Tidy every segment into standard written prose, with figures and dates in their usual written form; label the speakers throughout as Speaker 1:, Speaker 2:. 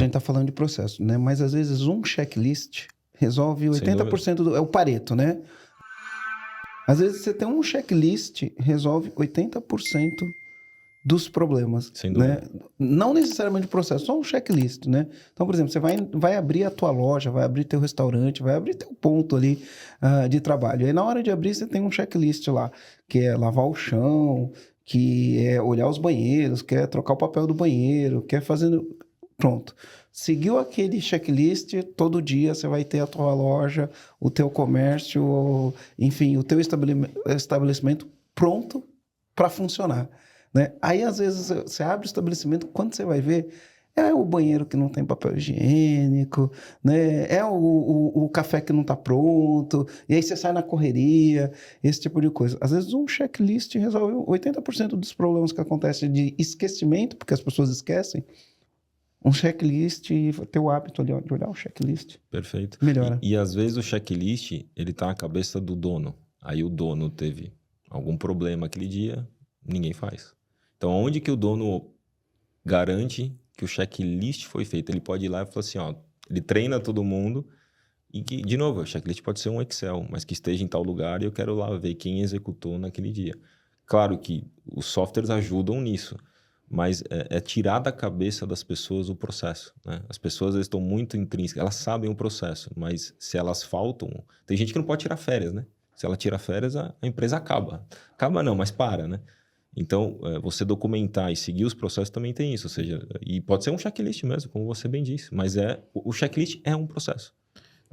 Speaker 1: gente está falando de processo, né? Mas às vezes um checklist resolve 80% do... É o Pareto, né? Às vezes você tem um checklist, resolve 80% dos problemas,
Speaker 2: Sem
Speaker 1: né?
Speaker 2: dúvida.
Speaker 1: Não necessariamente o processo, só um checklist, né? Então, por exemplo, você vai abrir a tua loja, vai abrir teu restaurante, vai abrir teu ponto ali de trabalho. Aí na hora de abrir, você tem um checklist lá, que é lavar o chão, que é olhar os banheiros, que é trocar o papel do banheiro, que é fazendo... Pronto. Seguiu aquele checklist, todo dia você vai ter a tua loja, o teu comércio, enfim, o teu estabelecimento pronto para funcionar, né? Aí, às vezes, você abre o estabelecimento, quando você vai ver, é o banheiro que não tem papel higiênico, né? É o café que não está pronto, e aí você sai na correria, esse tipo de coisa. Às vezes, um checklist resolve 80% dos problemas que acontecem de esquecimento, porque as pessoas esquecem. Um checklist, ter o hábito ali, ó, de olhar o checklist.
Speaker 2: Perfeito.
Speaker 1: Melhora.
Speaker 2: E às vezes o checklist, ele tá na cabeça do dono. Aí o dono teve algum problema aquele dia, ninguém faz. Então, onde que o dono garante que o checklist foi feito? Ele pode ir lá e falar assim, ó, ele treina todo mundo e que, de novo, o checklist pode ser um Excel, mas que esteja em tal lugar e eu quero lá ver quem executou naquele dia. Claro que os softwares ajudam nisso, mas é tirar da cabeça das pessoas o processo, né? As pessoas estão muito intrínsecas, elas sabem o processo, mas se elas faltam... Tem gente que não pode tirar férias, né? Se ela tira férias, a empresa acaba. Acaba não, mas para, né? Então, você documentar e seguir os processos também tem isso, ou seja, e pode ser um checklist mesmo, como você bem disse, mas o checklist é um processo.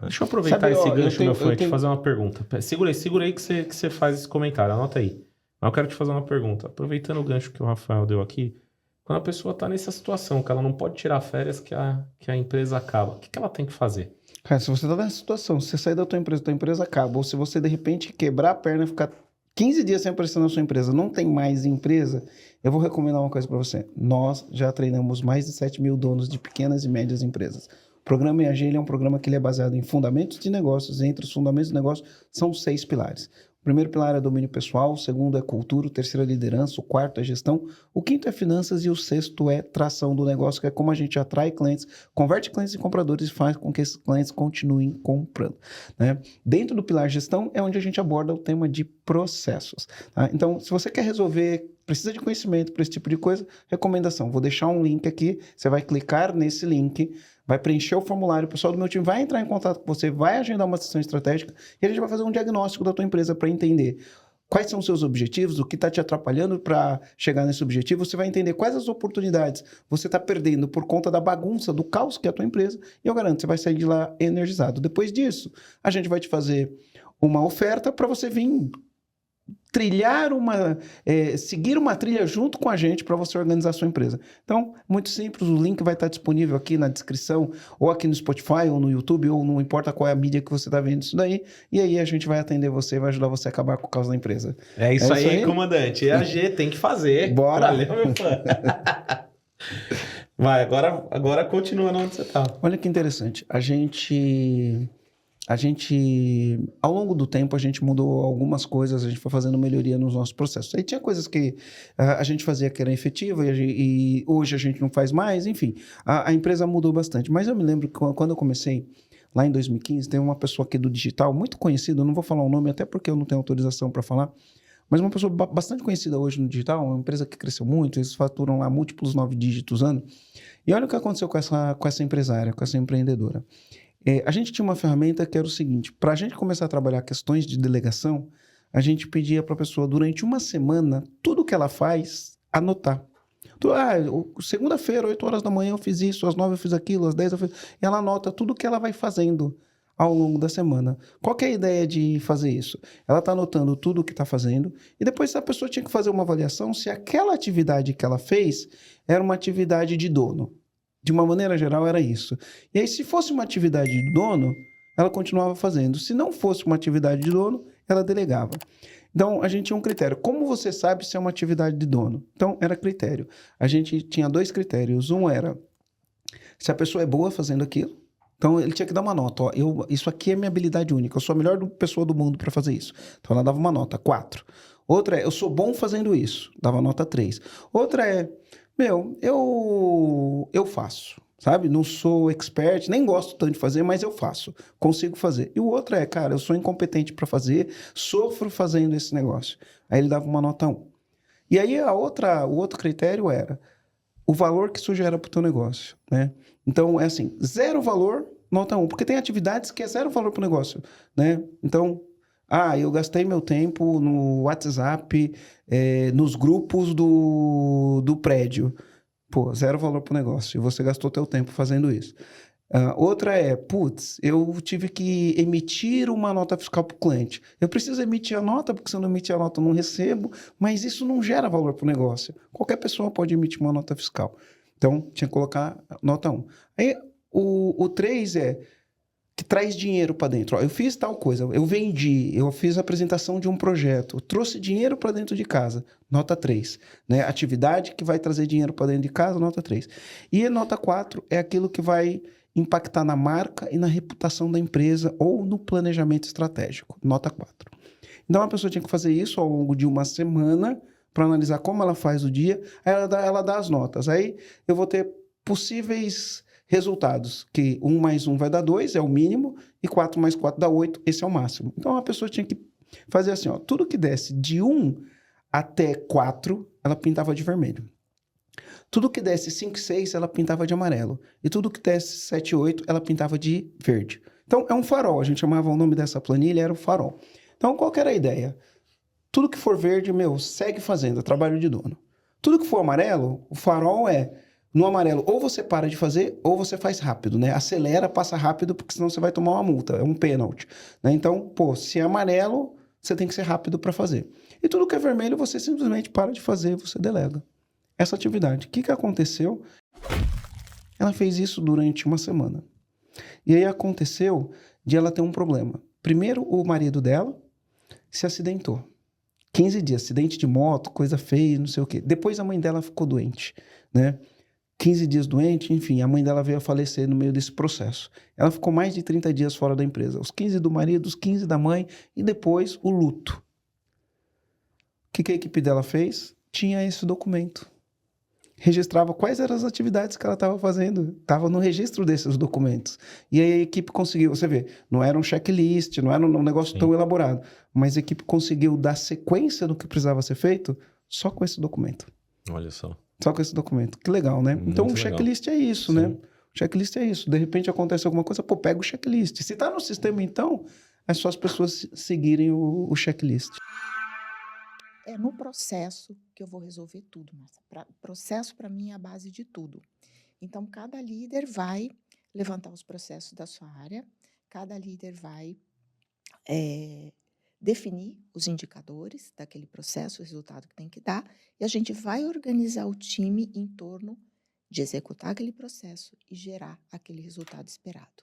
Speaker 3: Deixa eu aproveitar esse gancho, meu fã, e te fazer uma pergunta. Segura aí que você faz esse comentário, anota aí. Mas eu quero te fazer uma pergunta. Aproveitando o gancho que o Rafael deu aqui, quando a pessoa está nessa situação, que ela não pode tirar férias, que a empresa acaba, o que ela tem que fazer?
Speaker 1: Cara, se você está nessa situação, se você sair da tua empresa acaba, ou se você de repente quebrar a perna e ficar 15 dias sem aparecer na sua empresa, não tem mais empresa, eu vou recomendar uma coisa para você. Nós já treinamos mais de 7 mil donos de pequenas e médias empresas. O programa EAG ele é um programa que ele é baseado em fundamentos de negócios. Entre os fundamentos de negócio são 6 pilares. O primeiro pilar é domínio pessoal, o segundo é cultura, o terceiro é liderança, o quarto é gestão, o quinto é finanças e o sexto é tração do negócio, que é como a gente atrai clientes, converte clientes em compradores e faz com que esses clientes continuem comprando, né? Dentro do pilar gestão é onde a gente aborda o tema de processos, tá? Então, se você quer resolver, precisa de conhecimento para esse tipo de coisa, recomendação, vou deixar um link aqui, você vai clicar nesse link, vai preencher o formulário, o pessoal do meu time vai entrar em contato com você, vai agendar uma sessão estratégica e a gente vai fazer um diagnóstico da tua empresa para entender quais são os seus objetivos, o que está te atrapalhando para chegar nesse objetivo. Você vai entender quais as oportunidades você está perdendo por conta da bagunça, do caos que é a tua empresa, e eu garanto, você vai sair de lá energizado. Depois disso, a gente vai te fazer uma oferta para você vir trilhar seguir uma trilha junto com a gente para você organizar a sua empresa. Então, muito simples, o link vai estar disponível aqui na descrição, ou aqui no Spotify, ou no YouTube, ou não importa qual é a mídia que você está vendo isso daí, e aí a gente vai atender você e vai ajudar você a acabar com o caos da empresa.
Speaker 3: É isso aí, comandante. EAG tem que fazer.
Speaker 1: Bora!
Speaker 3: Valeu, meu fã. Vai, agora continua onde você tá.
Speaker 1: Olha que interessante, a gente, ao longo do tempo, a gente mudou algumas coisas, a gente foi fazendo melhoria nos nossos processos. Aí tinha coisas que a gente fazia que era efetiva e hoje a gente não faz mais, enfim, a empresa mudou bastante. Mas eu me lembro que quando eu comecei, lá em 2015, tem uma pessoa aqui do digital, muito conhecida, eu não vou falar o nome, até porque eu não tenho autorização para falar, mas uma pessoa bastante conhecida hoje no digital, uma empresa que cresceu muito, eles faturam lá múltiplos 9 dígitos ano. E olha o que aconteceu com essa empresária, com essa empreendedora. A gente tinha uma ferramenta que era o seguinte, para a gente começar a trabalhar questões de delegação, a gente pedia para a pessoa, durante uma semana, tudo que ela faz, anotar. Segunda-feira, 8 horas da manhã eu fiz isso, às 9 eu fiz aquilo, às 10 eu fiz... E ela anota tudo que ela vai fazendo ao longo da semana. Qual que é a ideia de fazer isso? Ela está anotando tudo o que está fazendo e depois a pessoa tinha que fazer uma avaliação se aquela atividade que ela fez era uma atividade de dono. De uma maneira geral, era isso. E aí, se fosse uma atividade de dono, ela continuava fazendo. Se não fosse uma atividade de dono, ela delegava. Então, a gente tinha um critério. Como você sabe se é uma atividade de dono? Então, era critério. A gente tinha 2 critérios. Um era se a pessoa é boa fazendo aquilo. Então, ele tinha que dar uma nota. Ó, isso aqui é minha habilidade única. Eu sou a melhor pessoa do mundo para fazer isso. Então, ela dava uma nota, 4. Outra é, eu sou bom fazendo isso. Dava nota 3. Outra é... eu faço. sabe? Não sou expert, nem gosto tanto de fazer, mas eu faço, consigo fazer. E o outro é, cara, eu sou incompetente para fazer, sofro fazendo esse negócio. Aí ele dava uma nota 1. E aí o outro critério era o valor que isso gera para o teu negócio, né? Então, é assim, 0 valor, nota 1. Porque tem atividades que é 0 valor para o negócio, né? Então, eu gastei meu tempo no WhatsApp, nos grupos do prédio. Pô, 0 valor para o negócio. E você gastou teu tempo fazendo isso. Outra é, eu tive que emitir uma nota fiscal para o cliente. Eu preciso emitir a nota, porque se eu não emitir a nota eu não recebo, mas isso não gera valor para o negócio. Qualquer pessoa pode emitir uma nota fiscal. Então, tinha que colocar nota 1. Aí, o 3 é que traz dinheiro para dentro. Eu fiz tal coisa, eu vendi, eu fiz a apresentação de um projeto, trouxe dinheiro para dentro de casa, nota 3. Né? Atividade que vai trazer dinheiro para dentro de casa, nota 3. E a nota 4 é aquilo que vai impactar na marca e na reputação da empresa ou no planejamento estratégico, nota 4. Então, a pessoa tinha que fazer isso ao longo de uma semana para analisar como ela faz o dia, aí ela dá as notas. Aí eu vou ter possíveis resultados, que 1 mais 1 vai dar 2, é o mínimo, e 4 mais 4 dá 8, esse é o máximo. Então, a pessoa tinha que fazer assim, tudo que desse de 1 até 4, ela pintava de vermelho. Tudo que desse 5 e 6, ela pintava de amarelo. E tudo que desse 7 e 8, ela pintava de verde. Então, é um farol. A gente chamava o nome dessa planilha, era o farol. Então, qual que era a ideia? Tudo que for verde, segue fazendo, é trabalho de dono. Tudo que for amarelo, o farol no amarelo, ou você para de fazer, ou você faz rápido, né? Acelera, passa rápido, porque senão você vai tomar uma multa, é um pênalti. Né? Então, se é amarelo, você tem que ser rápido para fazer. E tudo que é vermelho, você simplesmente para de fazer, você delega essa atividade. O que aconteceu? Ela fez isso durante uma semana. E aí aconteceu de ela ter um problema. Primeiro, o marido dela se acidentou. 15 dias, acidente de moto, coisa feia, não sei o quê. Depois a mãe dela ficou doente, né? 15 dias doente, enfim, a mãe dela veio a falecer no meio desse processo. Ela ficou mais de 30 dias fora da empresa. Os 15 do marido, os 15 da mãe e depois o luto. O que a equipe dela fez? Tinha esse documento. Registrava quais eram as atividades que ela estava fazendo. Estava no registro desses documentos. E aí a equipe conseguiu, você vê, não era um checklist, não era um negócio tão elaborado, mas a equipe conseguiu dar sequência no que precisava ser feito só com esse documento.
Speaker 2: Olha só.
Speaker 1: Só com esse documento. Que legal, né?
Speaker 2: Muito
Speaker 1: então, o
Speaker 2: legal.
Speaker 1: Checklist é isso,
Speaker 2: Sim.
Speaker 1: né? O checklist é isso. De repente, acontece alguma coisa, pega o checklist. Se tá no sistema, então, é só as pessoas seguirem o checklist.
Speaker 4: É no processo que eu vou resolver tudo, Márcia. Processo, para mim, é a base de tudo. Então, cada líder vai levantar os processos da sua área, cada líder vai definir os indicadores daquele processo, o resultado que tem que dar, e a gente vai organizar o time em torno de executar aquele processo e gerar aquele resultado esperado.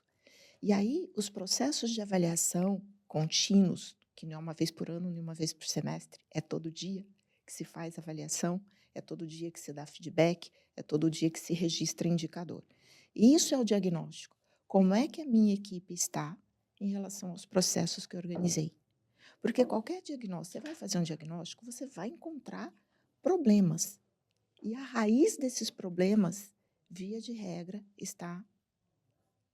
Speaker 4: E aí, os processos de avaliação contínuos, que não é uma vez por ano, nem uma vez por semestre, é todo dia que se faz avaliação, é todo dia que se dá feedback, é todo dia que se registra indicador. E isso é o diagnóstico. Como é que a minha equipe está em relação aos processos que eu organizei? Porque qualquer diagnóstico, você vai fazer um diagnóstico, você vai encontrar problemas. E a raiz desses problemas, via de regra, está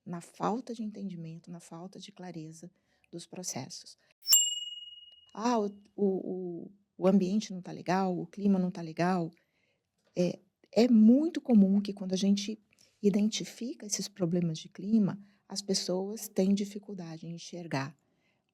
Speaker 4: na falta de entendimento, na falta de clareza dos processos. O ambiente não está legal, o clima não está legal. É muito comum que quando a gente identifica esses problemas de clima, as pessoas têm dificuldade em enxergar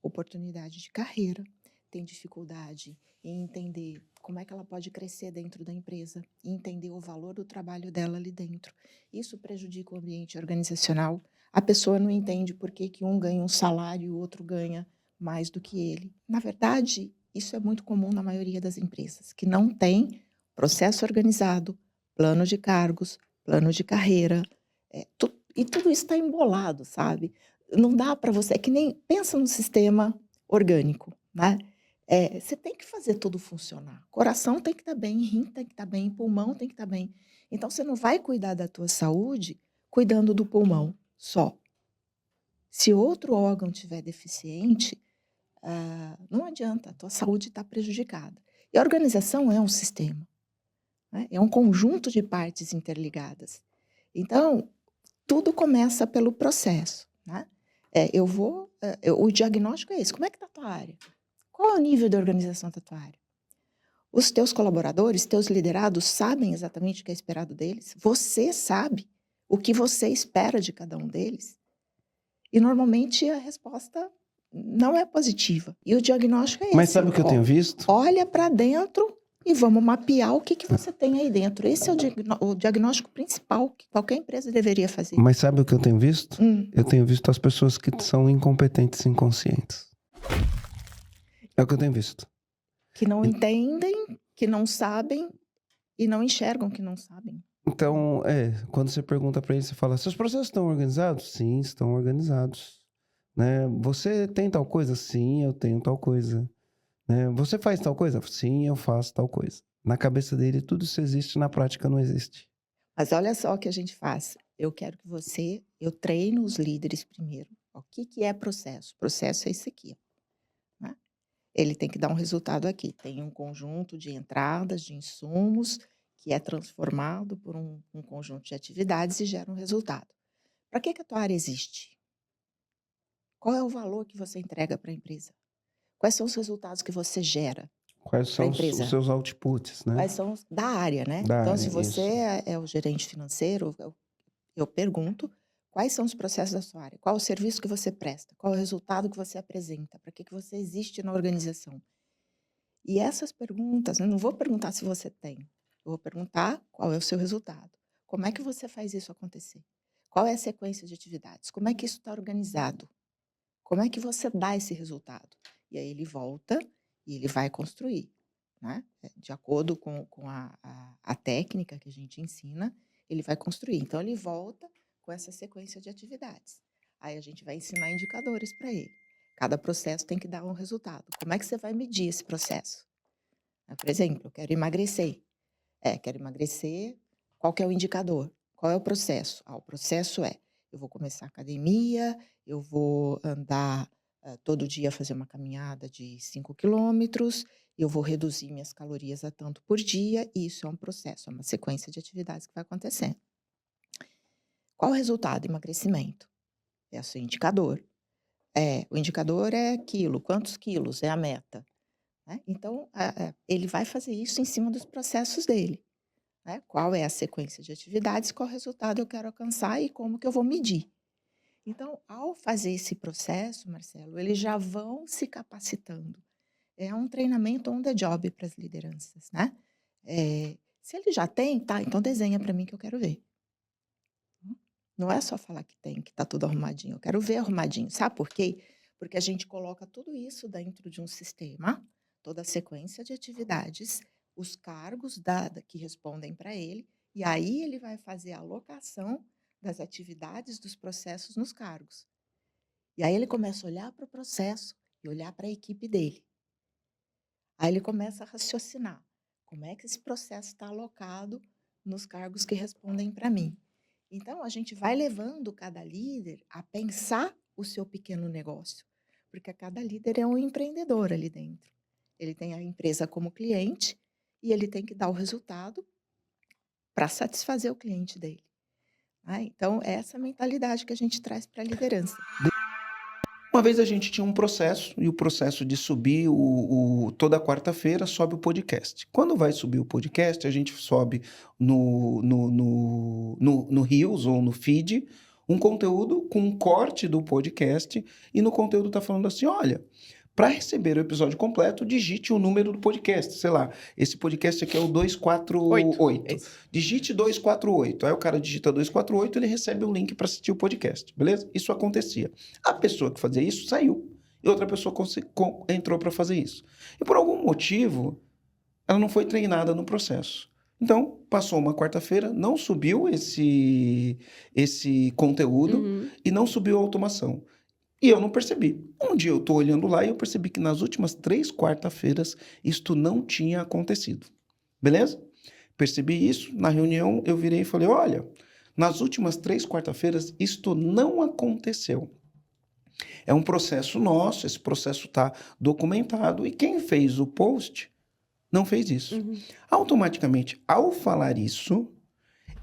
Speaker 4: oportunidade de carreira, têm dificuldade em entender como é que ela pode crescer dentro da empresa e entender o valor do trabalho dela ali dentro. Isso prejudica o ambiente organizacional. A pessoa não entende por que um ganha um salário e o outro ganha mais do que ele. Na verdade, isso é muito comum na maioria das empresas, que não tem processo organizado, plano de cargos, plano de carreira, e tudo isso está embolado, sabe? Não dá para você, é que nem, pensa num sistema orgânico, né? Você tem que fazer tudo funcionar. Coração tem que estar bem, rim tem que estar bem, pulmão tem que estar bem. Então, você não vai cuidar da tua saúde cuidando do pulmão só. Se outro órgão estiver deficiente, não adianta, a tua saúde está prejudicada. E a organização é um sistema, né? É um conjunto de partes interligadas. Então, tudo começa pelo processo, né? O diagnóstico é esse. Como é que está a tua área? Qual é o nível de organização da tua área? Os teus colaboradores, teus liderados sabem exatamente o que é esperado deles? Você sabe o que você espera de cada um deles? E normalmente a resposta não é positiva. E o diagnóstico é esse.
Speaker 1: Mas sabe o que eu tenho visto?
Speaker 4: Olha para dentro e vamos mapear o que você tem aí dentro. Esse é o diagnóstico principal que qualquer empresa deveria fazer.
Speaker 1: Mas sabe o que eu tenho visto? Eu tenho visto as pessoas que são incompetentes e inconscientes. É o que eu tenho visto.
Speaker 4: Que não entendem, que não sabem e não enxergam que não sabem.
Speaker 1: Então, quando você pergunta para eles, você fala, seus processos estão organizados? Sim, estão organizados. Né? Você tem tal coisa? Sim, eu tenho tal coisa. Né? Você faz tal coisa? Sim, eu faço tal coisa. Na cabeça dele, tudo isso existe, na prática não existe.
Speaker 4: Mas olha só o que a gente faz. Eu quero que eu treino os líderes primeiro. O que é processo? Processo é isso aqui. Né? Ele tem que dar um resultado aqui. Tem um conjunto de entradas, de insumos, que é transformado por um conjunto de atividades e gera um resultado. Para que a tua área existe? Qual é o valor que você entrega para a empresa? Quais são os resultados que você gera?
Speaker 1: Quais são os seus outputs, né?
Speaker 4: Quais são da área, né? Então, se você é o gerente financeiro, eu pergunto quais são os processos da sua área, qual o serviço que você presta, qual o resultado que você apresenta, para que você existe na organização. E essas perguntas, eu não vou perguntar se você tem, eu vou perguntar qual é o seu resultado. Como é que você faz isso acontecer? Qual é a sequência de atividades? Como é que isso está organizado? Como é que você dá esse resultado? E aí ele volta e ele vai construir, né? De acordo com a técnica que a gente ensina, ele vai construir. Então, ele volta com essa sequência de atividades. Aí a gente vai ensinar indicadores para ele. Cada processo tem que dar um resultado. Como é que você vai medir esse processo? Por exemplo, eu quero emagrecer. Quero emagrecer, qual que é o indicador? Qual é o processo? O processo eu vou começar a academia, eu vou andar todo dia, fazer uma caminhada de 5 quilômetros, eu vou reduzir minhas calorias a tanto por dia, e isso é um processo, é uma sequência de atividades que vai acontecendo. Qual o resultado? Emagrecimento. É o seu indicador. O indicador é quilo, quantos quilos é a meta. Né? Então, ele vai fazer isso em cima dos processos dele. Né? Qual é a sequência de atividades, qual resultado eu quero alcançar e como que eu vou medir. Então, ao fazer esse processo, Marcelo, eles já vão se capacitando. É um treinamento on the job para as lideranças, né? Se ele já tem, tá, então desenha para mim que eu quero ver. Não é só falar que tem, que está tudo arrumadinho. Eu quero ver arrumadinho. Sabe por quê? Porque a gente coloca tudo isso dentro de um sistema, toda a sequência de atividades, os cargos que respondem para ele, e aí ele vai fazer a alocação das atividades, dos processos nos cargos. E aí ele começa a olhar para o processo e olhar para a equipe dele. Aí ele começa a raciocinar. Como é que esse processo está alocado nos cargos que respondem para mim? Então, a gente vai levando cada líder a pensar o seu pequeno negócio, porque cada líder é um empreendedor ali dentro. Ele tem a empresa como cliente e ele tem que dar o resultado para satisfazer o cliente dele. Então, é essa mentalidade que a gente traz para a liderança.
Speaker 1: Uma vez a gente tinha um processo, e o processo de subir toda quarta-feira sobe o podcast. Quando vai subir o podcast, a gente sobe no Reels ou no feed um conteúdo com um corte do podcast, e no conteúdo está falando assim, olha, para receber o episódio completo, digite o número do podcast. Sei lá, esse podcast aqui é o 248. Digite 248. Aí o cara digita 248, ele recebe o link para assistir o podcast, beleza? Isso acontecia. A pessoa que fazia isso saiu, e outra pessoa entrou para fazer isso. E por algum motivo, ela não foi treinada no processo. Então, passou uma quarta-feira, não subiu esse conteúdo e não subiu a automação. E eu não percebi. Um dia eu estou olhando lá e eu percebi que nas últimas 3 quarta-feiras isto não tinha acontecido. Beleza? Percebi isso. Na reunião eu virei e falei, olha, nas últimas 3 quarta-feiras isto não aconteceu. É um processo nosso, esse processo está documentado e quem fez o post não fez isso. Automaticamente, ao falar isso,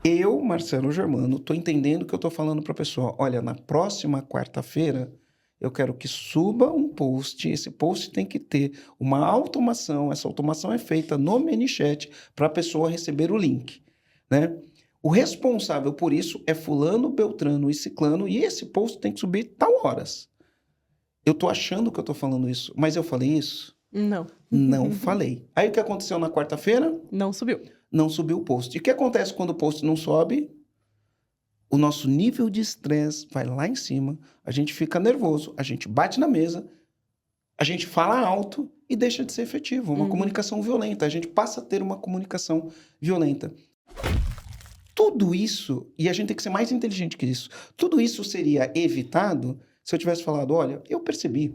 Speaker 1: Eu, Marcelo Germano, estou entendendo o que eu estou falando para a pessoa. Olha, na próxima quarta-feira, eu quero que suba um post. Esse post tem que ter uma automação. Essa automação é feita no ManyChat para a pessoa receber o link, né? O responsável por isso é fulano, beltrano e ciclano, e esse post tem que subir tal horas. Eu estou achando que eu estou falando isso, mas eu falei isso?
Speaker 5: Não.
Speaker 1: Não falei. Aí o que aconteceu na quarta-feira?
Speaker 5: Não subiu.
Speaker 1: Não subiu o post. E o que acontece quando o post não sobe? O nosso nível de estresse vai lá em cima, a gente fica nervoso, a gente bate na mesa, a gente fala alto e deixa de ser efetivo. Uma comunicação violenta. A gente passa a ter uma comunicação violenta. Tudo isso, e a gente tem que ser mais inteligente que isso, tudo isso seria evitado se eu tivesse falado, olha, eu percebi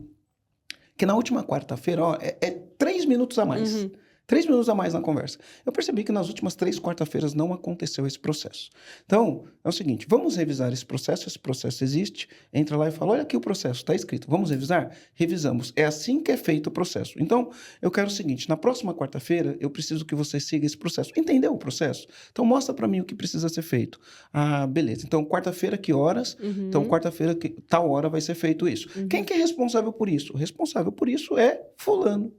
Speaker 1: que na última quarta-feira, é 3 minutos a mais. 3 minutos a mais na conversa. Eu percebi que nas últimas 3 quarta-feiras não aconteceu esse processo. Então, é o seguinte, vamos revisar esse processo existe, entra lá e fala, olha aqui o processo, está escrito, vamos revisar? Revisamos. É assim que é feito o processo. Então, eu quero o seguinte, na próxima quarta-feira, eu preciso que você siga esse processo. Entendeu o processo? Então, mostra para mim o que precisa ser feito. Ah, beleza. Então, quarta-feira, que horas? Então, quarta-feira, tal hora vai ser feito isso. Quem que é responsável por isso? O responsável por isso é fulano.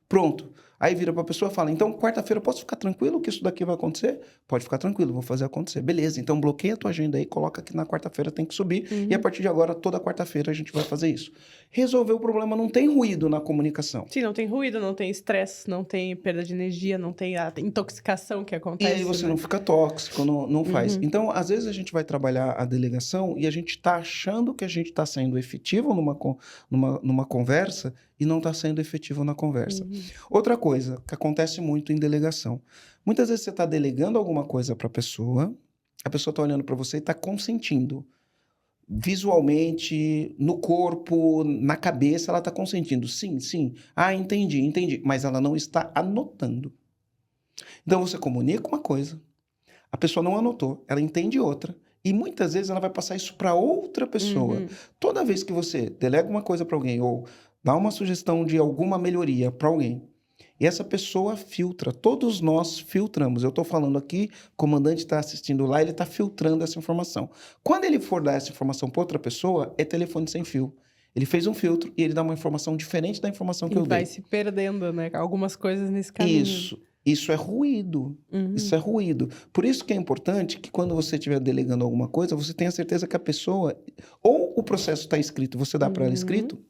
Speaker 1: Pronto. Aí vira para a pessoa e fala, então, quarta-feira, posso ficar tranquilo que isso daqui vai acontecer? Pode ficar tranquilo, vou fazer acontecer. Beleza, então bloqueia a tua agenda aí, coloca que na quarta-feira tem que subir, e a partir de agora, toda quarta-feira, a gente vai fazer isso. Resolver o problema, não tem ruído na comunicação.
Speaker 5: Sim, não tem ruído, não tem estresse, não tem perda de energia, não tem a intoxicação que acontece.
Speaker 1: E aí você não fica tóxico, não faz. Então, às vezes a gente vai trabalhar a delegação e a gente está achando que a gente está sendo efetivo numa conversa e não está sendo efetivo na conversa. Outra coisa que acontece muito em delegação. Muitas vezes você está delegando alguma coisa para a pessoa está olhando para você e está consentindo. Visualmente, no corpo, na cabeça, ela está consentindo. Sim, sim. Ah, entendi. Mas ela não está anotando. Então, você comunica uma coisa, a pessoa não anotou, ela entende outra, e muitas vezes ela vai passar isso para outra pessoa. Toda vez que você delega uma coisa para alguém ou dá uma sugestão de alguma melhoria para alguém, e essa pessoa filtra, todos nós filtramos. Eu estou falando aqui, o comandante está assistindo lá, ele está filtrando essa informação. Quando ele for dar essa informação para outra pessoa, é telefone sem fio. Ele fez um filtro e ele dá uma informação diferente da informação que eu dei.
Speaker 5: Vai se perdendo, né? Algumas coisas nesse caminho.
Speaker 1: Isso é ruído. Isso é ruído. Por isso que é importante que quando você estiver delegando alguma coisa, você tenha certeza que a pessoa... Ou o processo está escrito, você dá para ela escrito,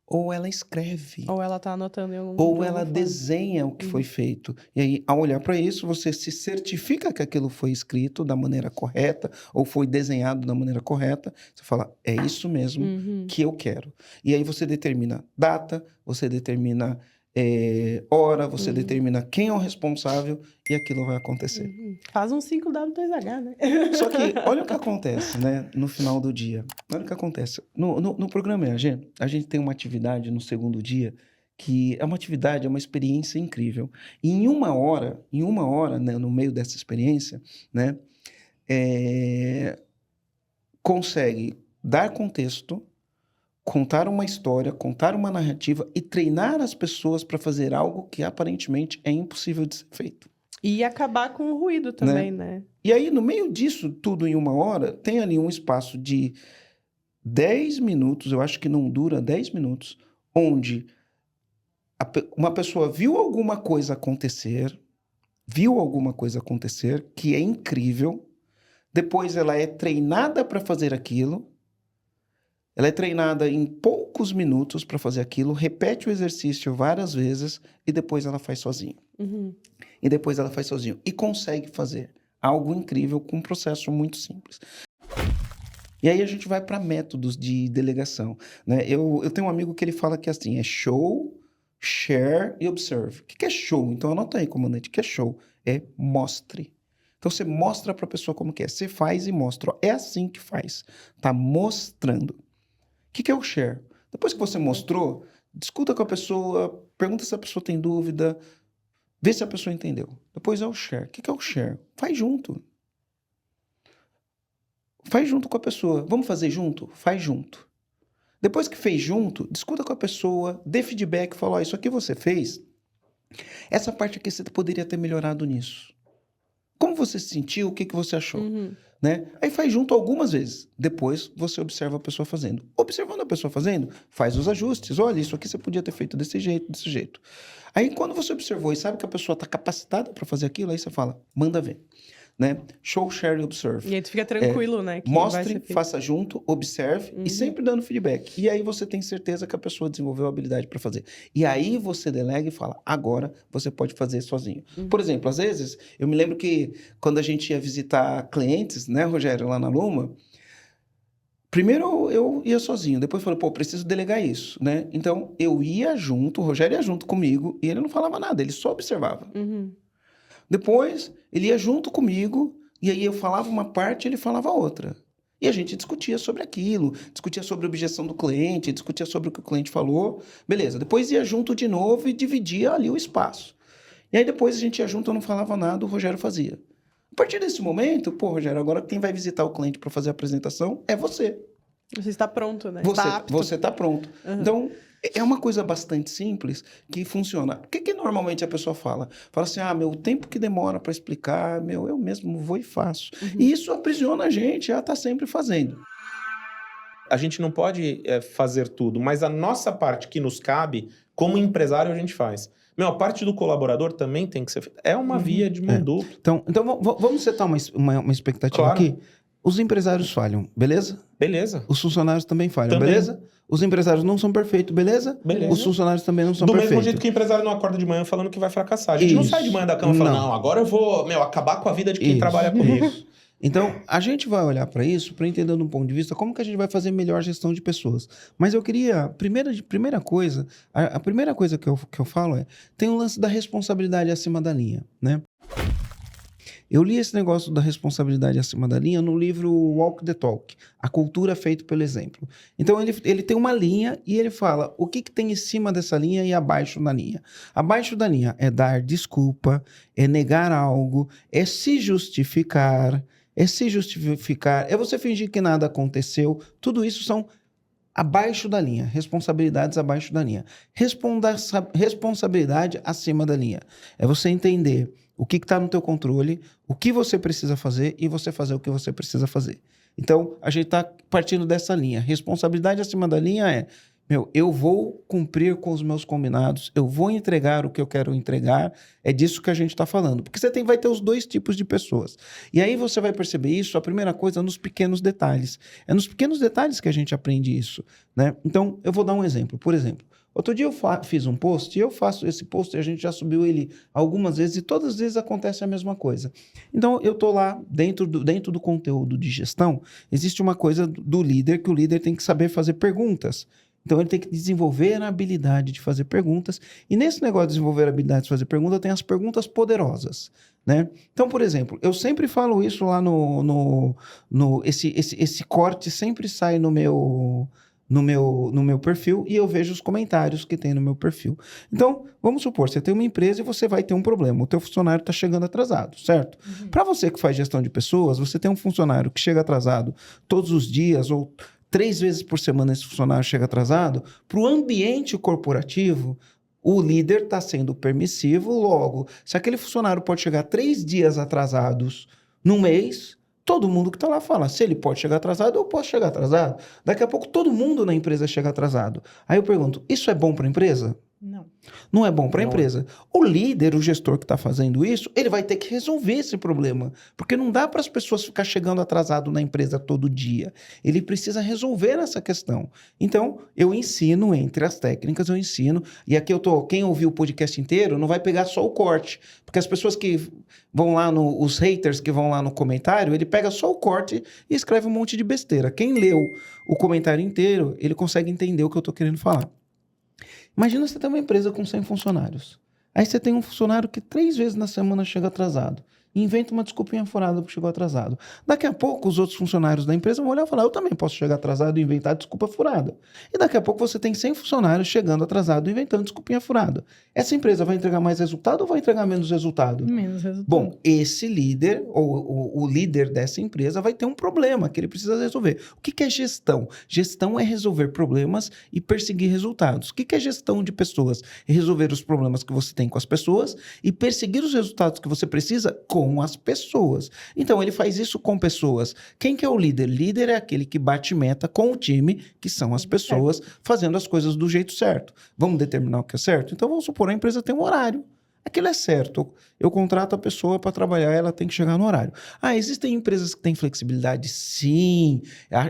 Speaker 1: ou ela escreve.
Speaker 5: Ou ela está anotando em algum
Speaker 1: Ou ela desenha o que foi feito. E aí, ao olhar para isso, você se certifica que aquilo foi escrito da maneira correta, ou foi desenhado da maneira correta. Você fala, é isso mesmo que eu quero. E aí você determina data, você determina hora, você determina quem é o responsável e aquilo vai acontecer.
Speaker 5: Faz um 5W2H, né?
Speaker 1: Só que olha o que acontece, né, no final do dia. Olha o que acontece. No programa EAG, a gente tem uma atividade no segundo dia que é uma atividade, é uma experiência incrível. E em uma hora, né, no meio dessa experiência, né, consegue dar contexto, contar uma história, contar uma narrativa e treinar as pessoas para fazer algo que aparentemente é impossível de ser feito.
Speaker 5: E acabar com o ruído também, né?
Speaker 1: E aí, no meio disso tudo em uma hora, tem ali um espaço de 10 minutos, eu acho que não dura 10 minutos, onde uma pessoa viu alguma coisa acontecer que é incrível, depois ela é treinada para fazer aquilo, ela é treinada em poucos minutos para fazer aquilo, repete o exercício várias vezes e depois ela faz sozinha. E depois ela faz sozinho. E consegue fazer algo incrível com um processo muito simples. E aí a gente vai para métodos de delegação, né? Eu tenho um amigo que ele fala que assim, é show, share e observe. O que é show? Então anota aí, comandante, o que é show? É mostre. Então você mostra para a pessoa como que é. Você faz e mostra. Ó, é assim que faz. Tá mostrando. O que é o share? Depois que você mostrou, discuta com a pessoa, pergunta se a pessoa tem dúvida, vê se a pessoa entendeu. Depois é o share. O que é o share? Faz junto. Faz junto com a pessoa. Vamos fazer junto? Faz junto. Depois que fez junto, discuta com a pessoa, dê feedback, fala, ó, isso aqui você fez, essa parte aqui você poderia ter melhorado nisso. Como Como você se sentiu? O que você achou? Né? Aí faz junto algumas vezes. Depois você observa a pessoa fazendo. Observando a pessoa fazendo, faz os ajustes. Olha, isso aqui você podia ter feito desse jeito, desse jeito. Aí quando você observou e sabe que a pessoa está capacitada para fazer aquilo, aí você fala, manda ver. Né? Show, share e observe.
Speaker 5: E aí tu fica tranquilo, né? Que
Speaker 1: Mostre, faça junto, observe e sempre dando feedback. E aí você tem certeza que a pessoa desenvolveu a habilidade para fazer. E aí você delega e fala, agora você pode fazer sozinho. Por exemplo, às vezes, eu me lembro que quando a gente ia visitar clientes, né, Rogério, lá na Luma, primeiro eu ia sozinho, depois falei, preciso delegar isso, né? Então, eu ia junto, o Rogério ia junto comigo e ele não falava nada, ele só observava. Depois, ele ia junto comigo, e aí eu falava uma parte, ele falava outra. E a gente discutia sobre aquilo, discutia sobre a objeção do cliente, discutia sobre o que o cliente falou. Beleza, depois ia junto de novo e dividia ali o espaço. E aí depois a gente ia junto, eu não falava nada, o Rogério fazia. A partir desse momento, Rogério, agora quem vai visitar o cliente para fazer a apresentação é você.
Speaker 5: Você está pronto, né?
Speaker 1: Você está pronto. Então, é uma coisa bastante simples que funciona. O que normalmente a pessoa fala? Fala assim, o tempo que demora para explicar, eu mesmo vou e faço. E isso aprisiona a gente, ela está sempre fazendo.
Speaker 3: A gente não pode fazer tudo, mas a nossa parte que nos cabe, como empresário, a gente faz. A parte do colaborador também tem que ser feita. É uma via de mão dupla.
Speaker 1: Então vamos setar uma expectativa aqui. Os empresários falham, beleza?
Speaker 3: Beleza.
Speaker 1: Os funcionários também falham, beleza? Os empresários não são perfeitos, beleza?
Speaker 3: Beleza.
Speaker 1: Os funcionários também não são perfeitos.
Speaker 3: Do mesmo jeito que o empresário não acorda de manhã falando que vai fracassar. A gente não sai de manhã da cama e fala, não, agora eu vou acabar com a vida de quem trabalha comigo.
Speaker 1: Então, a gente vai olhar para isso, para entender de um ponto de vista como que a gente vai fazer melhor gestão de pessoas. Mas eu queria, a primeira coisa que eu falo tem um lance da responsabilidade acima da linha, né? Eu li esse negócio da responsabilidade acima da linha no livro Walk the Talk, A Cultura Feita pelo Exemplo. Então, ele tem uma linha e ele fala o que tem em cima dessa linha e abaixo da linha. Abaixo da linha é dar desculpa, é negar algo, é se justificar, é você fingir que nada aconteceu. Tudo isso são abaixo da linha, responsabilidades abaixo da linha. Responsabilidade acima da linha é você entender o que está no teu controle, o que você precisa fazer e você fazer o que você precisa fazer. Então, a gente está partindo dessa linha. Responsabilidade acima da linha é, eu vou cumprir com os meus combinados, eu vou entregar o que eu quero entregar, é disso que a gente está falando. Porque você vai ter os dois tipos de pessoas. E aí você vai perceber isso, a primeira coisa, nos pequenos detalhes. É nos pequenos detalhes que a gente aprende isso, né? Então, eu vou dar um exemplo. Por exemplo, outro dia eu fiz um post, e eu faço esse post, e a gente já subiu ele algumas vezes, e todas as vezes acontece a mesma coisa. Então, eu estou lá, dentro do conteúdo de gestão, existe uma coisa do líder, que o líder tem que saber fazer perguntas. Então, ele tem que desenvolver a habilidade de fazer perguntas, e nesse negócio de desenvolver a habilidade de fazer perguntas, tem as perguntas poderosas, né? Então, por exemplo, eu sempre falo isso lá esse corte sempre sai no meu perfil e eu vejo os comentários que tem no meu perfil. Então, vamos supor, você tem uma empresa e você vai ter um problema. O teu funcionário está chegando atrasado, certo? Para você que faz gestão de pessoas, você tem um funcionário que chega atrasado todos os dias ou 3 vezes por semana esse funcionário chega atrasado. Para o ambiente corporativo, o líder está sendo permissivo. Logo, se aquele funcionário pode chegar 3 dias atrasados no mês, todo mundo que está lá fala, se ele pode chegar atrasado, eu posso chegar atrasado. Daqui a pouco todo mundo na empresa chega atrasado. Aí eu pergunto, isso é bom para a empresa?
Speaker 4: Não.
Speaker 1: Não é bom para a empresa. O líder, o gestor que está fazendo isso, ele vai ter que resolver esse problema. Porque não dá para as pessoas ficar chegando atrasado na empresa todo dia. Ele precisa resolver essa questão. Então, eu ensino, entre as técnicas, eu ensino. E aqui quem ouviu o podcast inteiro não vai pegar só o corte. Porque as pessoas que vão lá, os haters que vão lá no comentário, ele pega só o corte e escreve um monte de besteira. Quem leu o comentário inteiro, ele consegue entender o que eu estou querendo falar. Imagina você ter uma empresa com 100 funcionários. Aí você tem um funcionário que 3 vezes na semana chega atrasado. E inventa uma desculpinha furada porque chegou atrasado. Daqui a pouco, os outros funcionários da empresa vão olhar e falar, eu também posso chegar atrasado e inventar desculpa furada. E daqui a pouco você tem 100 funcionários chegando atrasado e inventando desculpinha furada. Essa empresa vai entregar mais resultado ou vai entregar menos resultado?
Speaker 5: Menos resultado.
Speaker 1: Bom, esse líder, ou o líder dessa empresa, vai ter um problema que ele precisa resolver. O que é gestão? Gestão é resolver problemas e perseguir resultados. O que é gestão de pessoas? É resolver os problemas que você tem com as pessoas e perseguir os resultados que você precisa com com as pessoas. Então, ele faz isso com pessoas. Quem que é o líder? Líder é aquele que bate meta com o time, que são as pessoas fazendo as coisas do jeito certo. Vamos determinar o que é certo? Então, vamos supor, a empresa tem um horário. Aquilo é certo. Eu contrato a pessoa para trabalhar, ela tem que chegar no horário. Existem empresas que têm flexibilidade? Sim.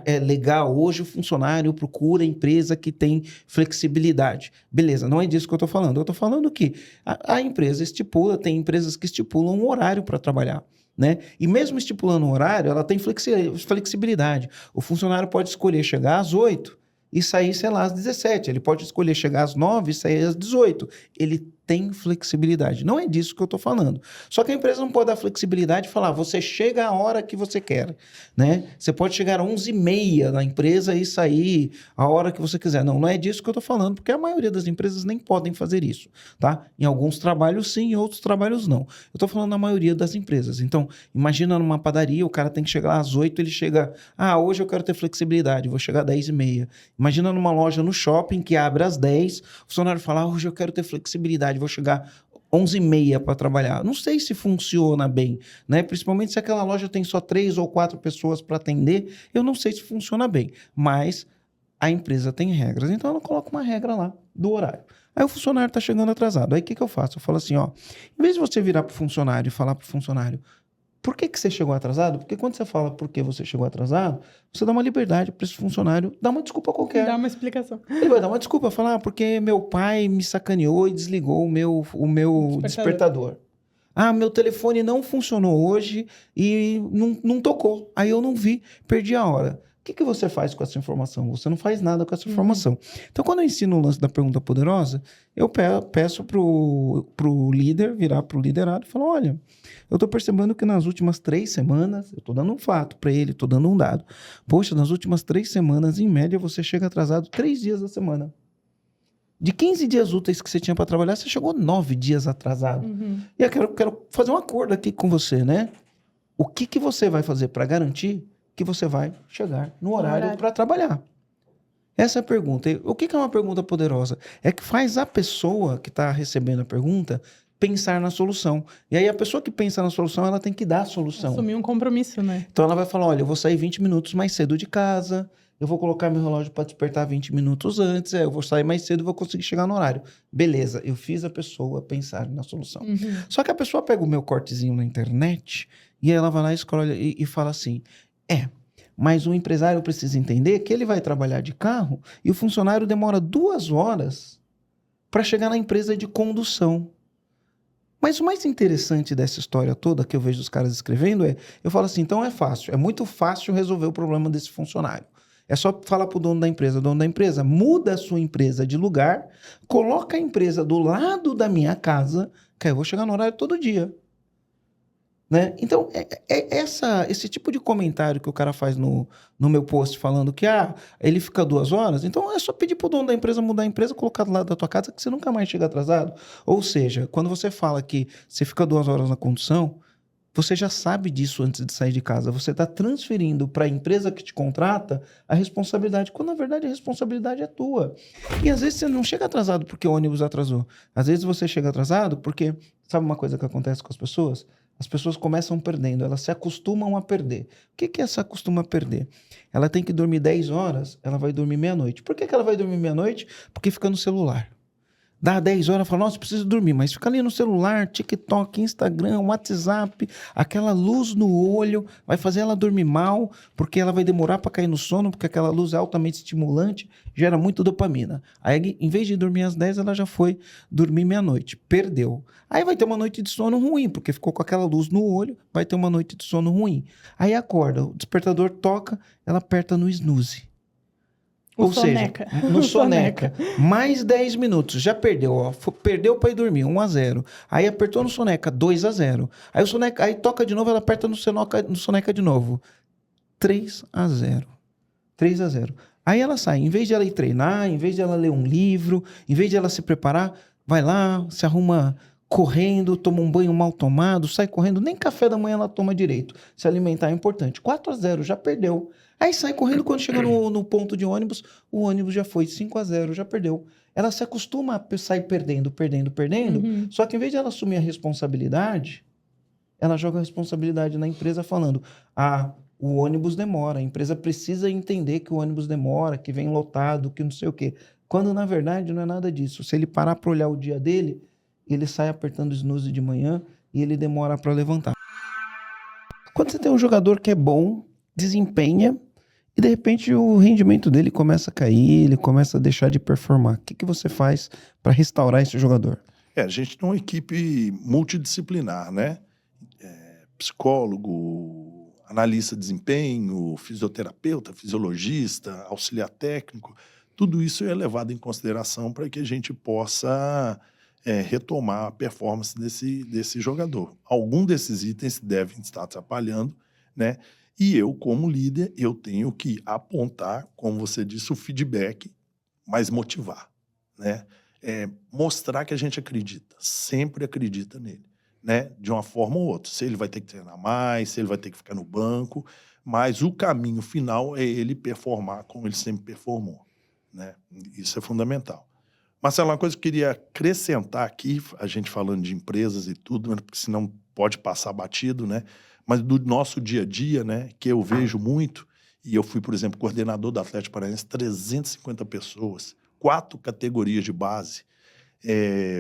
Speaker 1: É legal. Hoje o funcionário procura empresa que tem flexibilidade. Beleza, não é disso que eu estou falando. Eu estou falando que a empresa estipula, tem empresas que estipulam um horário para trabalhar. Né? E mesmo estipulando um horário, ela tem flexibilidade. O funcionário pode escolher chegar às 8 e sair, sei lá, às 17. Ele pode escolher chegar às 9 e sair às 18. Ele tem flexibilidade. Não é disso que eu estou falando. Só que a empresa não pode dar flexibilidade e falar, você chega a hora que você quer. Né? Você pode chegar às 11h30 na empresa e sair a hora que você quiser. Não é disso que eu estou falando, porque a maioria das empresas nem podem fazer isso. Tá? Em alguns trabalhos sim, em outros trabalhos não. Eu estou falando na maioria das empresas. Então, imagina numa padaria, o cara tem que chegar às 8, ele chega, hoje eu quero ter flexibilidade, vou chegar às 10h30. Imagina numa loja no shopping que abre às 10, o funcionário fala, hoje eu quero ter flexibilidade, vou chegar 11h30 para trabalhar. Não sei se funciona bem, né? Principalmente se aquela loja tem só 3 ou 4 pessoas para atender, eu não sei se funciona bem, mas a empresa tem regras, então ela coloca uma regra lá do horário. Aí o funcionário está chegando atrasado, aí o que eu faço? Eu falo assim, em vez de você virar para o funcionário e falar para o funcionário, por que você chegou atrasado? Porque quando você fala por que você chegou atrasado, você dá uma liberdade para esse funcionário dar uma desculpa qualquer.
Speaker 5: Dá uma explicação.
Speaker 1: Ele vai dar uma desculpa, falar, porque meu pai me sacaneou e desligou o meu despertador. Meu telefone não funcionou hoje e não tocou. Aí eu não vi, perdi a hora. O que você faz com essa informação? Você não faz nada com essa informação. Então, quando eu ensino o lance da pergunta poderosa, eu peço pro líder virar pro liderado e falar, olha, eu estou percebendo que nas últimas 3 semanas, eu estou dando um fato para ele, estou dando um dado. Poxa, nas últimas 3 semanas, em média, você chega atrasado 3 dias da semana. De 15 dias úteis que você tinha para trabalhar, você chegou 9 dias atrasado. E eu quero fazer um acordo aqui com você, né? O que você vai fazer para garantir que você vai chegar no horário para trabalhar? Essa é a pergunta. O que é uma pergunta poderosa? É que faz a pessoa que está recebendo a pergunta pensar na solução. E aí a pessoa que pensa na solução, ela tem que dar a solução.
Speaker 5: Assumir um compromisso, né?
Speaker 1: Então ela vai falar, olha, eu vou sair 20 minutos mais cedo de casa, eu vou colocar meu relógio para despertar 20 minutos antes, eu vou sair mais cedo e vou conseguir chegar no horário. Beleza, eu fiz a pessoa pensar na solução. Só que a pessoa pega o meu cortezinho na internet e ela vai lá e escolhe e fala assim, mas o empresário precisa entender que ele vai trabalhar de carro e o funcionário demora 2 horas para chegar na empresa de condução. Mas o mais interessante dessa história toda que eu vejo os caras escrevendo eu falo assim, então é fácil, é muito fácil resolver o problema desse funcionário. É só falar para o dono da empresa, muda a sua empresa de lugar, coloca a empresa do lado da minha casa, que aí eu vou chegar no horário todo dia. Né? Então, esse tipo de comentário que o cara faz no meu post falando que ele fica 2 horas, então é só pedir pro dono da empresa mudar a empresa, colocar do lado da tua casa que você nunca mais chega atrasado. Ou seja, quando você fala que você fica 2 horas na condução, você já sabe disso antes de sair de casa. Você está transferindo para a empresa que te contrata a responsabilidade, quando na verdade a responsabilidade é tua. E às vezes você não chega atrasado porque o ônibus atrasou. Às vezes você chega atrasado porque, sabe uma coisa que acontece com as pessoas? As pessoas começam perdendo, elas se acostumam a perder. O que é se acostuma a perder? Ela tem que dormir 10 horas, ela vai dormir meia-noite. Por que ela vai dormir meia-noite? Porque fica no celular. Dá 10 horas, fala, nossa, preciso dormir. Mas fica ali no celular, TikTok, Instagram, WhatsApp, aquela luz no olho, vai fazer ela dormir mal, porque ela vai demorar para cair no sono, porque aquela luz é altamente estimulante, gera muito dopamina. Aí, em vez de dormir às 10, ela já foi dormir meia-noite. Perdeu. Aí vai ter uma noite de sono ruim, porque ficou com aquela luz no olho, vai ter uma noite de sono ruim. Aí acorda, o despertador toca, ela aperta no snooze. Ou
Speaker 5: soneca.
Speaker 1: Seja, no soneca. Mais 10 minutos. Já perdeu, perdeu para ir dormir, 1-0. Aí apertou no soneca, 2-0. Aí o soneca, aí toca de novo, ela aperta no soneca de novo. 3-0. 3-0. Aí ela sai, em vez de ela ir treinar, em vez de ela ler um livro, em vez de ela se preparar, vai lá, se arruma correndo, toma um banho mal tomado, sai correndo, nem café da manhã ela toma direito. Se alimentar é importante. 4-0, já perdeu. Aí sai correndo, quando chega no ponto de ônibus, o ônibus já foi 5-0, já perdeu. Ela se acostuma a sair perdendo, só que em vez de ela assumir a responsabilidade, ela joga a responsabilidade na empresa falando, o ônibus demora, a empresa precisa entender que o ônibus demora, que vem lotado, que não sei o quê. Quando, na verdade, não é nada disso. Se ele parar para olhar o dia dele, ele sai apertando o snooze de manhã e ele demora para levantar. Quando você tem um jogador que é bom, desempenha, e de repente o rendimento dele começa a cair, ele começa a deixar de performar, o que você faz para restaurar esse jogador?
Speaker 6: A gente tem uma equipe multidisciplinar, né? Psicólogo, analista de desempenho, fisioterapeuta, fisiologista, auxiliar técnico, tudo isso é levado em consideração para que a gente possa retomar a performance desse jogador. Algum desses itens devem estar atrapalhando, né? E eu, como líder, eu tenho que apontar, como você disse, o feedback, mas motivar, né? Mostrar que a gente acredita, sempre acredita nele, né? De uma forma ou outra. Se ele vai ter que treinar mais, se ele vai ter que ficar no banco, mas o caminho final é ele performar como ele sempre performou, né? Isso é fundamental. Marcelo, uma coisa que eu queria acrescentar aqui, a gente falando de empresas e tudo, né? Porque senão pode passar batido, né? Mas do nosso dia a dia, né? Que eu vejo muito, e eu fui, por exemplo, coordenador do Atlético Paranaense, 350 pessoas, 4 categorias de base,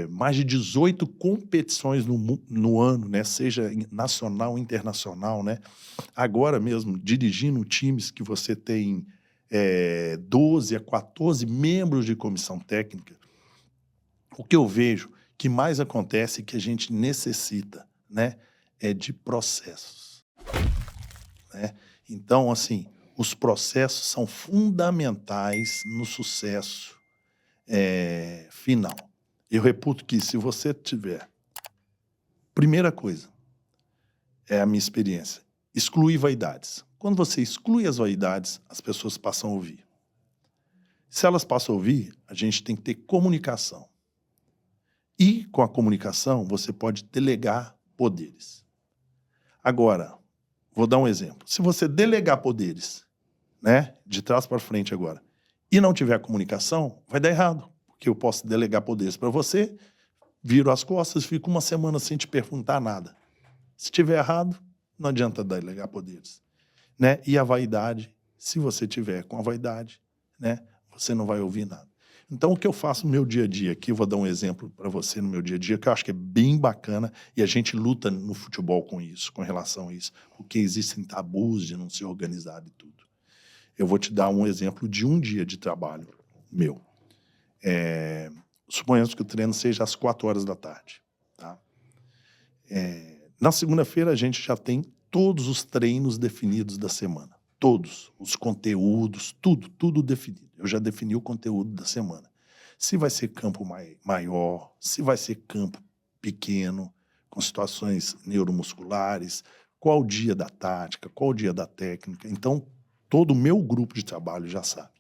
Speaker 6: mais de 18 competições no ano, né? Seja nacional ou internacional, né? Agora mesmo, dirigindo times que você tem 12 a 14 membros de comissão técnica, o que eu vejo que mais acontece que a gente necessita, né? É de processos, né? Então, assim, os processos são fundamentais no sucesso final. Eu reputo que se você tiver... Primeira coisa, é a minha experiência, excluir vaidades. Quando você exclui as vaidades, as pessoas passam a ouvir. Se elas passam a ouvir, a gente tem que ter comunicação. E com a comunicação, você pode delegar poderes. Agora, vou dar um exemplo. Se você delegar poderes, né, de trás para frente agora, e não tiver comunicação, vai dar errado. Porque eu posso delegar poderes para você, viro as costas, fico uma semana sem te perguntar nada. Se tiver errado, não adianta delegar poderes, né? E a vaidade, se você tiver com a vaidade, né, você não vai ouvir nada. Então, o que eu faço no meu dia a dia aqui, eu vou dar um exemplo para você no meu dia a dia, que eu acho que é bem bacana, e a gente luta no futebol com isso, com relação a isso, porque existem tabus de não ser organizado e tudo. Eu vou te dar um exemplo de um dia de trabalho meu. Suponhamos que o treino seja às 4 horas da tarde. Tá? Na segunda-feira, a gente já tem todos os treinos definidos da semana. Todos, os conteúdos, tudo definido. Eu já defini o conteúdo da semana. Se vai ser campo maior, se vai ser campo pequeno, com situações neuromusculares, qual o dia da tática, qual o dia da técnica. Então, todo o meu grupo de trabalho já sabe.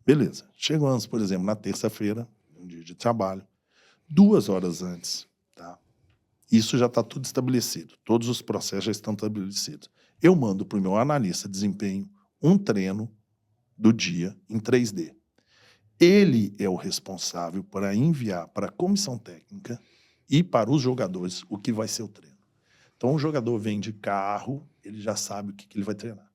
Speaker 6: Beleza. Chegamos, por exemplo, na terça-feira, um dia de trabalho, 2 horas antes, tá? Isso já está tudo estabelecido. Todos os processos já estão estabelecidos. Eu mando para o meu analista de desempenho um treino do dia em 3D. Ele é o responsável para enviar para a comissão técnica e para os jogadores o que vai ser o treino. Então, o jogador vem de carro, ele já sabe o que ele vai treinar.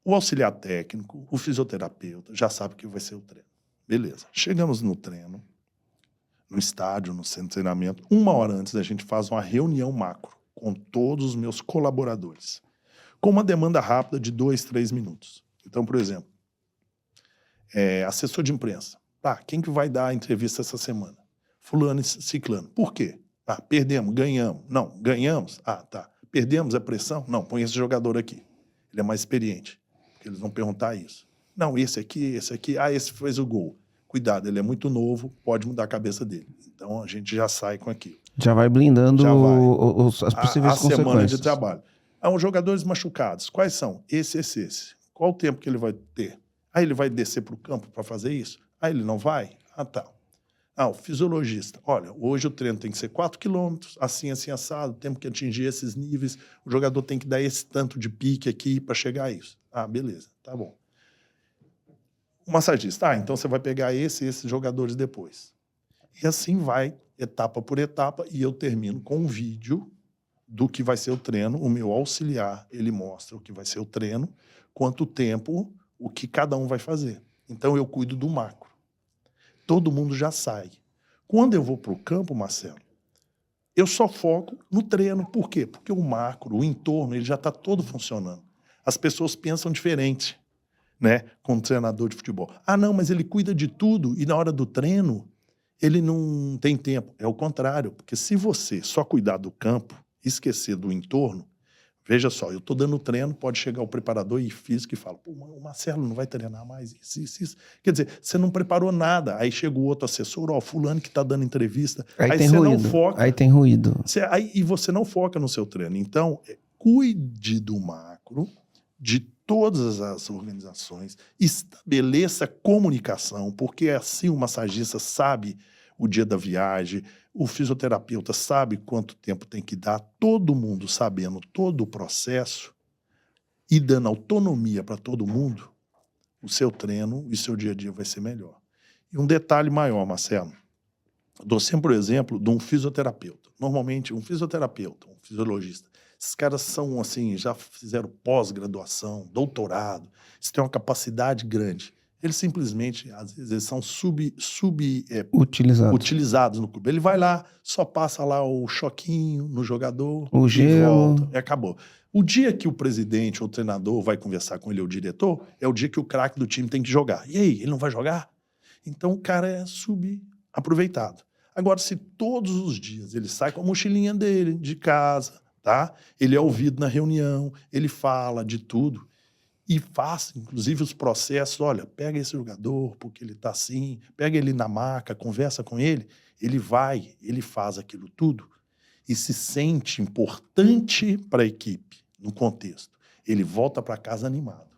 Speaker 6: O auxiliar técnico, o fisioterapeuta, já sabe o que vai ser o treino. Beleza. Chegamos no treino, no estádio, no centro de treinamento. 1 hora antes, a gente faz uma reunião macro com todos os meus colaboradores, com uma demanda rápida de 2, 3 minutos. Então, por exemplo, assessor de imprensa. Tá, quem que vai dar a entrevista essa semana? Fulano e ciclano. Por quê? Ah, perdemos, ganhamos. Não, ganhamos? Ah, tá. Perdemos a pressão? Não, põe esse jogador aqui. Ele é mais experiente. Porque eles vão perguntar isso. Não, esse aqui. Ah, esse fez o gol. Cuidado, ele é muito novo, pode mudar a cabeça dele. Então, a gente já sai com aquilo.
Speaker 1: Já vai blindando as possíveis consequências. A
Speaker 6: semana de trabalho. Os jogadores machucados, quais são? Esse. Qual o tempo que ele vai ter? Ele vai descer para o campo para fazer isso? Ele não vai? Tá. O fisiologista. Olha, hoje o treino tem que ser 4 quilômetros, assim, assado, temos que atingir esses níveis, o jogador tem que dar esse tanto de pique aqui para chegar a isso. Beleza, tá bom. O massagista. Então você vai pegar esses jogadores depois. E assim vai etapa por etapa, e eu termino com um vídeo do que vai ser o treino. O meu auxiliar, ele mostra o que vai ser o treino, quanto tempo, o que cada um vai fazer. Então, eu cuido do macro. Todo mundo já sai. Quando eu vou para o campo, Marcelo, eu só foco no treino. Por quê? Porque o macro, o entorno, ele já está todo funcionando. As pessoas pensam diferente, né, com o treinador de futebol. Ah, não, mas ele cuida de tudo e na hora do treino ele não tem tempo. É o contrário, porque se você só cuidar do campo, esquecer do entorno, veja só, eu estou dando treino, pode chegar o preparador e físico e fala, pô, o Marcelo não vai treinar mais isso. Quer dizer, você não preparou nada. Aí chega o outro assessor, ó, fulano que está dando entrevista.
Speaker 1: Aí tem
Speaker 6: você
Speaker 1: ruído.
Speaker 6: não foca.
Speaker 1: Aí tem ruído.
Speaker 6: E você não foca no seu treino. Então, cuide do macro, de todas as organizações, estabeleça comunicação, porque assim o massagista sabe o dia da viagem, o fisioterapeuta sabe quanto tempo tem que dar, todo mundo sabendo todo o processo e dando autonomia para todo mundo, o seu treino e seu dia a dia vai ser melhor. E um detalhe maior, Marcelo, eu dou sempre o exemplo de um fisioterapeuta. Normalmente, um fisioterapeuta, um fisiologista, esses caras são assim, já fizeram pós-graduação, doutorado, eles têm uma capacidade grande. Eles simplesmente, às vezes, eles são utilizados no clube. Ele vai lá, só passa lá o choquinho no jogador,
Speaker 1: o gelo,
Speaker 6: volta, e acabou. O dia que o presidente ou o treinador vai conversar com ele, ou o diretor, é o dia que o craque do time tem que jogar. E aí, ele não vai jogar? Então, o cara é subaproveitado. Agora, se todos os dias ele sai com a mochilinha dele, de casa, tá? Ele é ouvido na reunião, ele fala de tudo, e faz, inclusive, os processos. Olha, pega esse jogador, porque ele está assim, pega ele na maca, conversa com ele, ele vai, ele faz aquilo tudo e se sente importante para a equipe, no contexto. Ele volta para casa animado.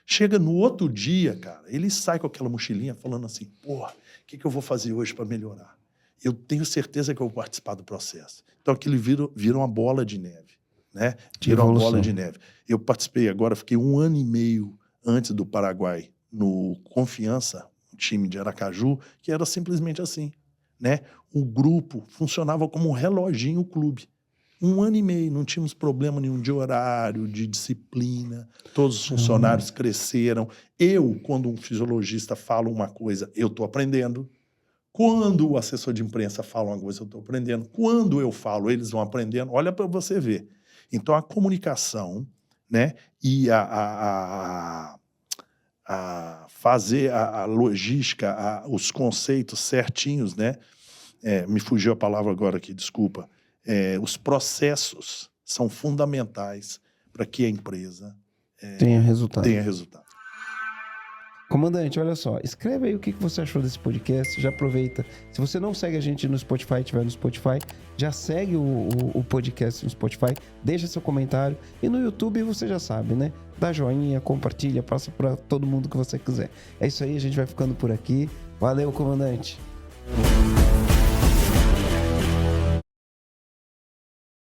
Speaker 6: Chega no outro dia, cara, ele sai com aquela mochilinha falando assim, porra, o que eu vou fazer hoje para melhorar? Eu tenho certeza que eu vou participar do processo. Então, aquilo vira uma bola de neve. Né? Tirou uma bola de neve. Eu participei agora, fiquei 1 ano e meio antes do Paraguai no Confiança, um time de Aracaju, que era simplesmente assim, né? O grupo funcionava como um reloginho, o clube. 1 ano e meio, não tínhamos problema nenhum de horário, de disciplina, todos os funcionários cresceram. Eu, quando um fisiologista fala uma coisa, eu estou aprendendo. Quando o assessor de imprensa fala uma coisa, eu estou aprendendo. Quando eu falo, eles vão aprendendo. Olha para você ver. Então, a comunicação, né, e fazer a logística, os conceitos certinhos, né, me fugiu a palavra agora aqui, desculpa, os processos são fundamentais para que a empresa
Speaker 1: tenha resultado.
Speaker 6: Comandante,
Speaker 1: olha só, escreve aí o que você achou desse podcast, já aproveita. Se você não segue a gente no Spotify, estiver no Spotify, já segue o podcast no Spotify, deixa seu comentário. E no YouTube você já sabe, né? Dá joinha, compartilha, passa para todo mundo que você quiser. É isso aí, a gente vai ficando por aqui. Valeu, comandante!